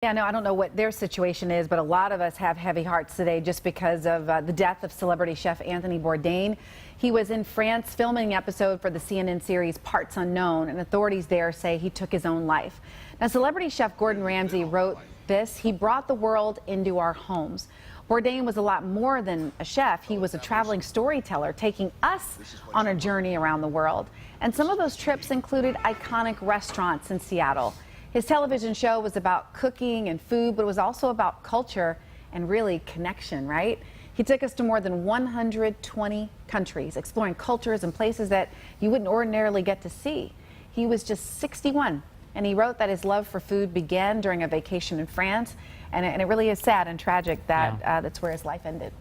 Yeah, no, I don't know what their situation is, but a lot of us have heavy hearts today just because of the death of celebrity chef Anthony Bourdain. He was in France filming an episode for the CNN series Parts Unknown, and authorities there say he took his own life. Now, celebrity chef Gordon Ramsay wrote this: "He brought the world into our homes." Bourdain was a lot more than a chef. He was a traveling storyteller, taking us on a journey around the world. And some of those trips included iconic restaurants in Seattle. His television show was about cooking and food, but it was also about culture and really connection, right? He took us to more than 120 countries, exploring cultures and places that you wouldn't ordinarily get to see. He was just 61, and he wrote that his love for food began during a vacation in France, and it really is sad and tragic that that's where his life ended.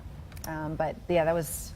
But yeah, there was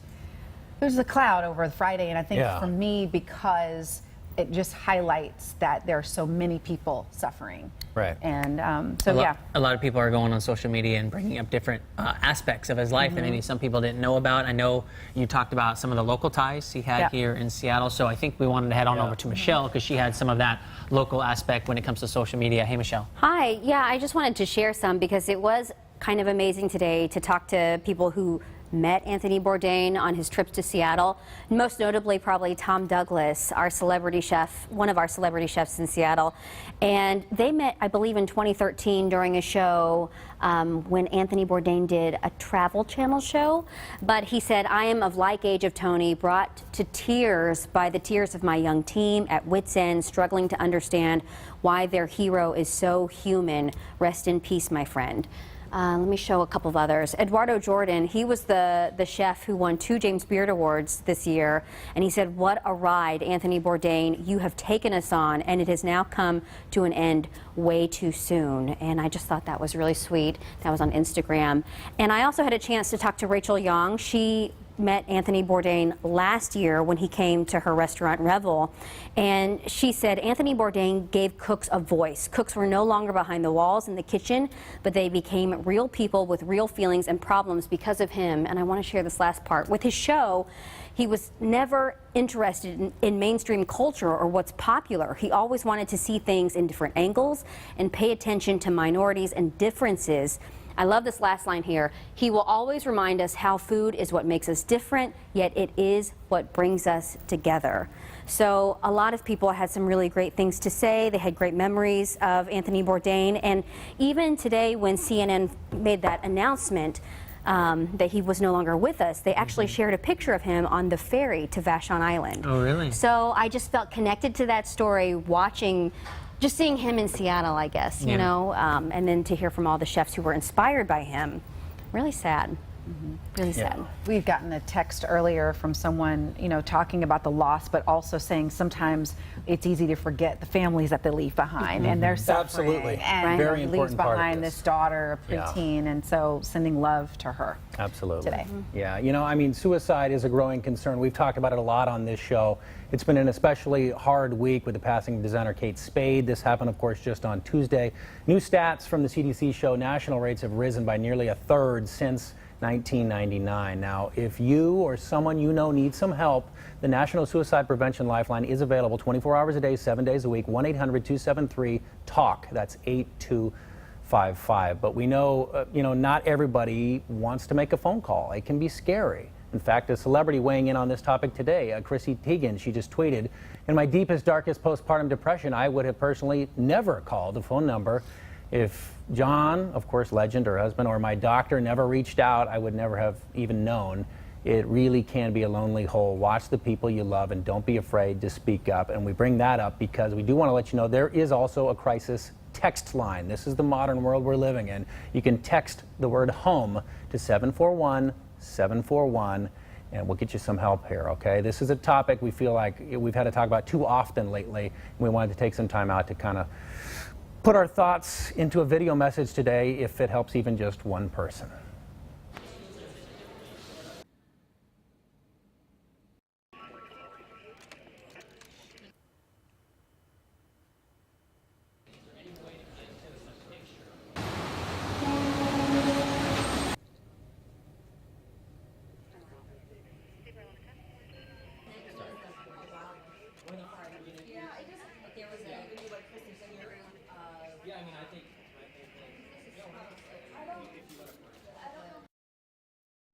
a cloud over Friday, and I think for me, because it just highlights that there are so many people suffering. Right. And a lot of people are going on social media and bringing up different aspects of his life that maybe some people didn't know about. I know you talked about some of the local ties he had here in Seattle, so I think we wanted to head on over to Michelle because she had some of that local aspect when it comes to social media. Hey, Michelle. Hi. Yeah, I just wanted to share some because it was kind of amazing today to talk to people who met Anthony Bourdain on his trips to Seattle. Most notably, probably Tom Douglas, our celebrity chef, one of our celebrity chefs in Seattle. And they met, I believe, in 2013 during a show when Anthony Bourdain did a Travel Channel show. But he said, "I am of like age of Tony, brought to tears by the tears of my young team, at wit's end, struggling to understand why their hero is so human. Rest in peace, my friend." Let me show a couple of others. Eduardo Jordan, he was the chef who won 2 James Beard Awards this year, and he said, "What a ride, Anthony Bourdain, you have taken us on, and it has now come to an end way too soon." And I just thought that was really sweet. That was on Instagram. And I also had a chance to talk to Rachel Young. She met Anthony Bourdain last year when he came to her restaurant Revel, and she said Anthony Bourdain gave cooks a voice. Cooks were no longer behind the walls in the kitchen, but they became real people with real feelings and problems because of him. And I want to share this last part. With his show, he was never interested in mainstream culture or what's popular. He always wanted to see things in different angles and pay attention to minorities and differences. I love this last line here. "He will always remind us how food is what makes us different, yet it is what brings us together." So a lot of people had some really great things to say. They had great memories of Anthony Bourdain. And even today when CNN made that announcement that he was no longer with us, they actually shared a picture of him on the ferry to Vashon Island. Oh, really? So I just felt connected to that story just seeing him in Seattle, I guess, you know, and then to hear from all the chefs who were inspired by him. Really sad. Really sad. we've gotten a text earlier from someone, you know, talking about the loss, but also saying sometimes it's easy to forget the families that they leave behind and their suffering. Absolutely. And Very leaves important part of behind this. this daughter, a preteen, and so sending love to her. Absolutely. Today. Yeah, you know, I mean, suicide is a growing concern. We've talked about it a lot on this show. It's been an especially hard week with the passing of designer Kate Spade. This happened, of course, just on Tuesday. New stats from the CDC show national rates have risen by nearly a third since 1999. Now, if you or someone you know needs some help, the National Suicide Prevention Lifeline is available 24 hours a day, 7 days a week, 1-800-273-TALK. That's 8255. But we know, you know, not everybody wants to make a phone call. It can be scary. In fact, a celebrity weighing in on this topic today, Chrissy Teigen, she just tweeted, "In my deepest, darkest postpartum depression, I would have personally never called the phone number. If John, of course, legend, her husband, or my doctor never reached out, I would never have even known. It really can be a lonely hole. Watch the people you love and don't be afraid to speak up." And we bring that up because we do want to let you know there is also a crisis text line. This is the modern world we're living in. You can text the word HOME to 741-741. And we'll get you some help here, okay? This is a topic we feel like we've had to talk about too often lately. And we wanted to take some time out to kind of put our thoughts into a video message today if it helps even just one person.